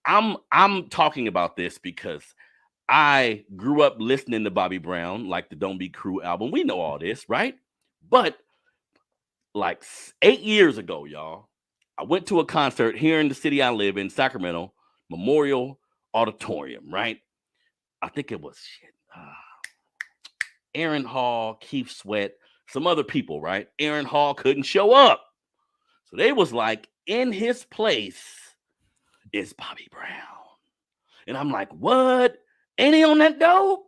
I'm talking about this because I grew up listening to Bobby Brown, like the Don't Be Cruel album. We know all this, right? But like 8 years ago, y'all, I went to a concert here in the city I live in, Sacramento, Memorial Auditorium, right? I think it was Aaron Hall, Keith Sweat, some other people, right? Aaron Hall couldn't show up. So they was like, in his place is Bobby Brown. And I'm like, what? Ain't he on that dope?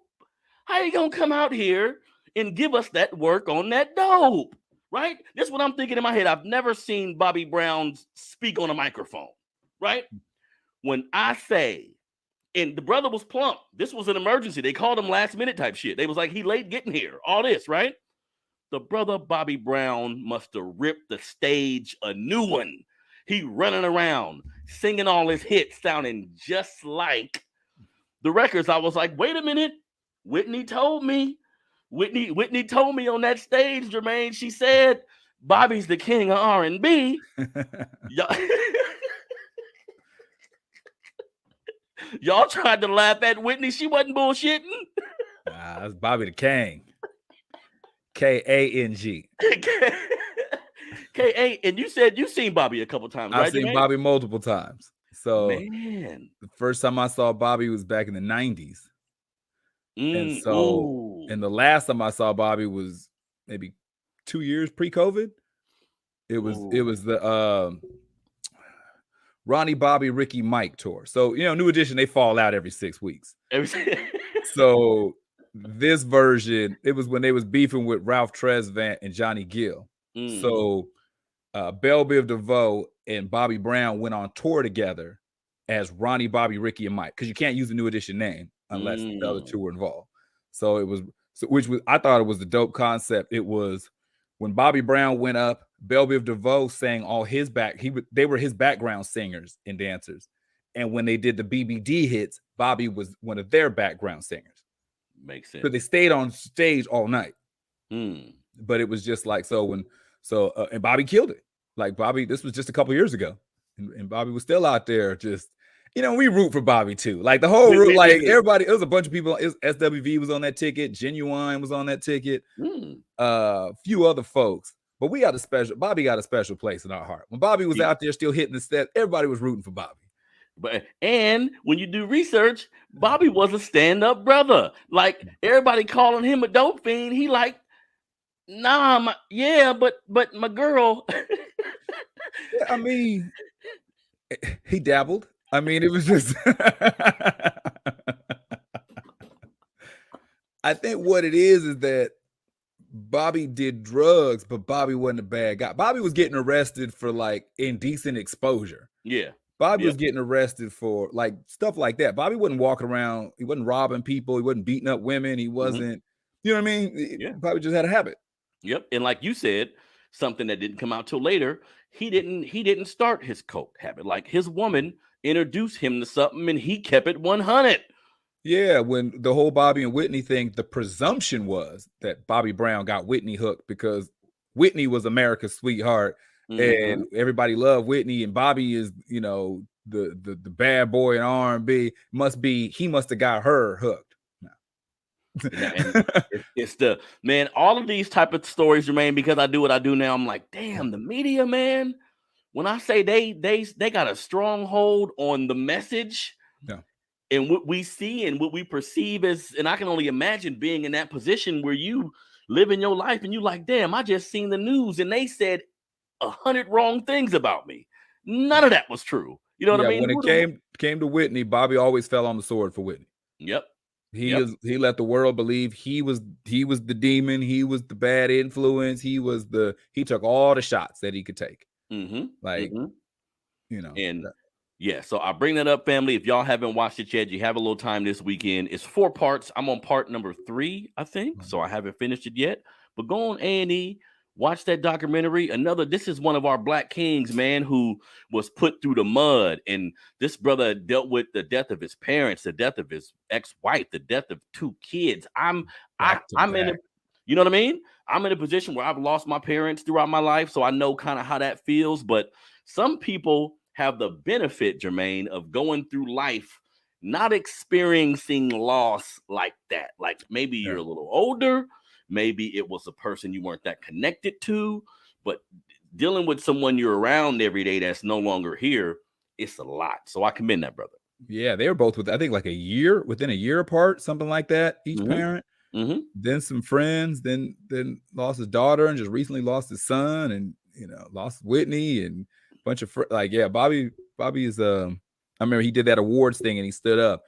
How you gonna come out here and give us that work on that dope? Right? That's what I'm thinking in my head. I've never seen Bobby Brown speak on a microphone, right? When I say, and the brother was plump, this was an emergency. They called him last minute type shit. They was like, he late getting here, all this, right? The brother Bobby Brown must have ripped the stage a new one. He running around, singing all his hits, sounding just like the records. I was like, wait a minute. Whitney told me on that stage, Jermaine. She said, Bobby's the king of R&B. Y'all tried to laugh at Whitney. She wasn't bullshitting. Nah, that's Bobby the King. K-A-N-G. K-A. And you said you've seen Bobby a couple times, right? I've seen Bobby multiple times. So man, the first time I saw Bobby was back in the 90s. And so, and the last time I saw Bobby was maybe 2 years pre-COVID. It was the Ronnie, Bobby, Ricky, Mike tour. So, New Edition, they fall out every 6 weeks. So this version, it was when they was beefing with Ralph Tresvant and Johnny Gill. So Belle Biv DeVoe and Bobby Brown went on tour together as Ronnie, Bobby, Ricky, and Mike, because you can't use the New Edition name unless the other two were involved. So it was, I thought it was the dope concept. It was when Bobby Brown went up, Belle Biv DeVoe sang all his they were his background singers and dancers. And when they did the BBD hits, Bobby was one of their background singers. Makes sense. So they stayed on stage all night. But it was just like, and Bobby killed it. Like Bobby, this was just a couple years ago. And Bobby was still out there just, we root for Bobby too. Like the whole root, like everybody, it was a bunch of people. SWV was on that ticket. Genuine was on that ticket. Few other folks. But Bobby got a special place in our heart. When Bobby was out there still hitting the steps, everybody was rooting for Bobby. And when you do research, Bobby was a stand-up brother. Like everybody calling him a dope fiend. He like, nah, but my girl. I mean, he dabbled. I mean, it was just. I think what it is that Bobby did drugs, but Bobby wasn't a bad guy. Bobby was getting arrested for like indecent exposure. Yeah. Bobby was getting arrested for like stuff like that. Bobby wasn't walking around. He wasn't robbing people. He wasn't beating up women. He wasn't, you know what I mean? Yeah. Bobby just had a habit. Yep. And like you said, something that didn't come out till later, he didn't start his coke habit. Like his woman introduced him to something and he kept it 100. Yeah, when the whole Bobby and Whitney thing, the presumption was that Bobby Brown got Whitney hooked because Whitney was America's sweetheart. And everybody loved Whitney, and Bobby is, the bad boy in R&B. He must have got her hooked. It's the man. All of these type of stories remain because I do what I do now. I'm like, damn, the media, man. When I say they got a stronghold on the message, and what we see and what we perceive as, and I can only imagine being in that position where you live in your life and you like, damn, I just seen the news and they said 100 wrong things about me. None of that was true. You know what I mean? When it came to Whitney, Bobby always fell on the sword for Whitney. Yep. He let the world believe he was the demon. He was the bad influence. He took all the shots that he could take. And yeah, so I bring that up, family. If y'all haven't watched it yet, you have a little time this weekend. It's 4 parts. I'm on part number 3, I think. So I haven't finished it yet. But go on A&E. Watch that documentary. This is one of our Black kings, man, who was put through the mud. And this brother dealt with the death of his parents, the death of his ex-wife, the death of 2 kids. I'm in you know what I mean? I'm in a position where I've lost my parents throughout my life. So I know kind of how that feels. But some people have the benefit, Jermaine, of going through life not experiencing loss like that. Like maybe you're a little older, maybe it was a person you weren't that connected to, but dealing with someone you're around every day that's no longer here, it's a lot. So I commend that, brother. Yeah, they were both within a year apart, something like that, each parent. Then some friends, then lost his daughter, and just recently lost his son, and lost Whitney, and a bunch of Bobby is I remember he did that awards thing and he stood up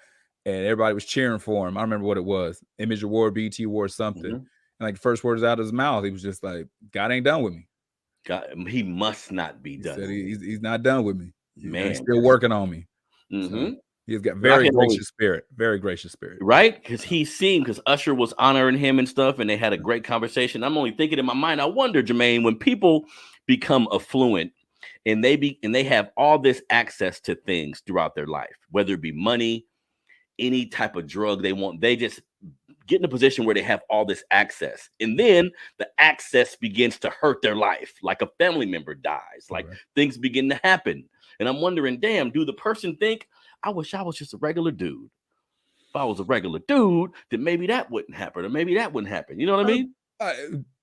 and everybody was cheering for him. I remember what it was, Image Award, BET Award, something. And like the first words out of his mouth, he was just like, God ain't done with me. God, he must not be done. He said he's not done with me. Man, he's still working on me. So he's got very gracious spirit. Right? Because Usher was honoring him and stuff, and they had a great conversation. I'm only thinking in my mind, I wonder, Jermaine, when people become affluent and they have all this access to things throughout their life, whether it be money, any type of drug they want, they just get in a position where they have all this access. And then the access begins to hurt their life, like a family member dies, like things begin to happen. And I'm wondering, damn, do the person think, I wish I was just a regular dude? If I was a regular dude, then maybe that wouldn't happen, or maybe that wouldn't happen. You know what I mean?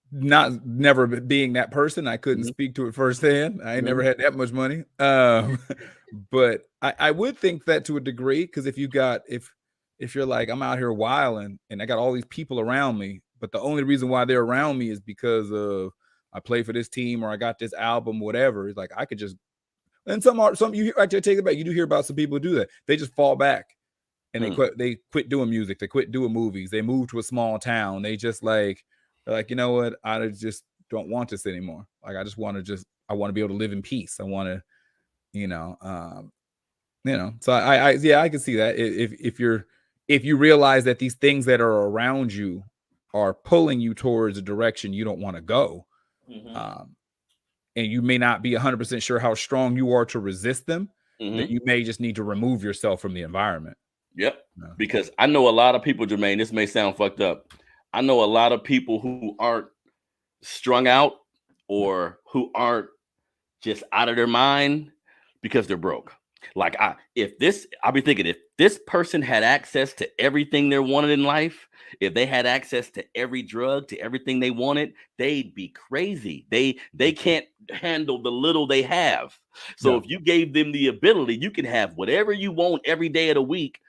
Never being that person, I couldn't speak to it firsthand. I ain't never had that much money. But I would think that to a degree, because if you're like, I'm out here wilding and I got all these people around me, but the only reason why they're around me is because of I play for this team or I got this album, whatever. It's like I could just, and some you actually take it back. You do hear about some people who do that. They just fall back and they quit doing music. They quit doing movies. They move to a small town. They just they're like, you know what? I just don't want this anymore. Like, I just want to I want to be able to live in peace. I want to, so I can see that if you realize that these things that are around you are pulling you towards a direction you don't want to go, and you may not be 100% sure how strong you are to resist them, that you may just need to remove yourself from the environment. Yep. Because I know a lot of people, Jermaine, this may sound fucked up. I know a lot of people who aren't strung out or who aren't just out of their mind because they're broke. Like I'll be thinking, if this person had access to everything they wanted in life, if they had access to every drug, to everything they wanted, they'd be crazy. They can't handle the little they have. So if you gave them the ability, you can have whatever you want every day of the week.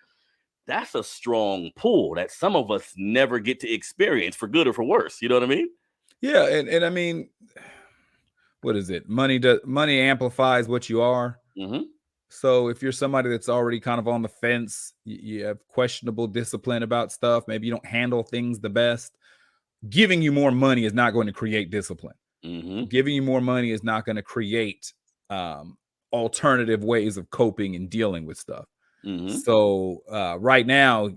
That's a strong pull that some of us never get to experience, for good or for worse. You know what I mean? Yeah. And I mean, what is it? Money amplifies what you are. So if you're somebody that's already kind of on the fence, you have questionable discipline about stuff, maybe you don't handle things the best, giving you more money is not going to create discipline. Giving you more money is not going to create alternative ways of coping and dealing with stuff. So right now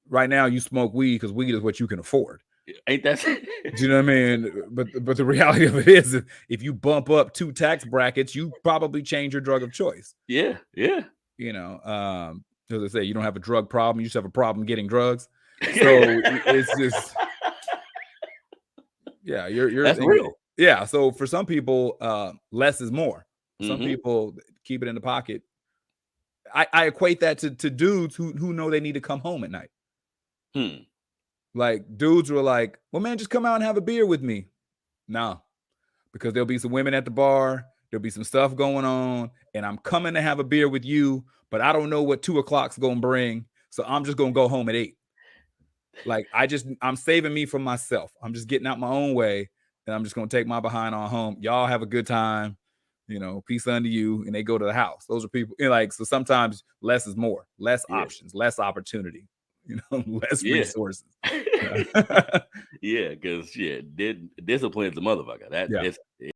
you smoke weed because weed is what you can afford. Ain't that? Do you know what I mean? But the reality of it is, if you bump up 2 tax brackets, you probably change your drug of choice. Yeah. As I say, you don't have a drug problem; you just have a problem getting drugs. So it's just, you're that's real. Yeah. So for some people, less is more. Some people keep it in the pocket. I equate that to dudes who know they need to come home at night. Like dudes were like, well, man, just come out and have a beer with me. No, because there'll be some women at the bar. There'll be some stuff going on, and I'm coming to have a beer with you, but I don't know what 2 o'clock's going to bring. So I'm just going to go home at 8. Like, I'm saving me from myself. I'm just getting out my own way, and I'm just going to take my behind on home. Y'all have a good time. Peace unto you. And they go to the house. Those are people, so sometimes less is more, less options, less opportunity. Less resources. Because discipline is a motherfucker.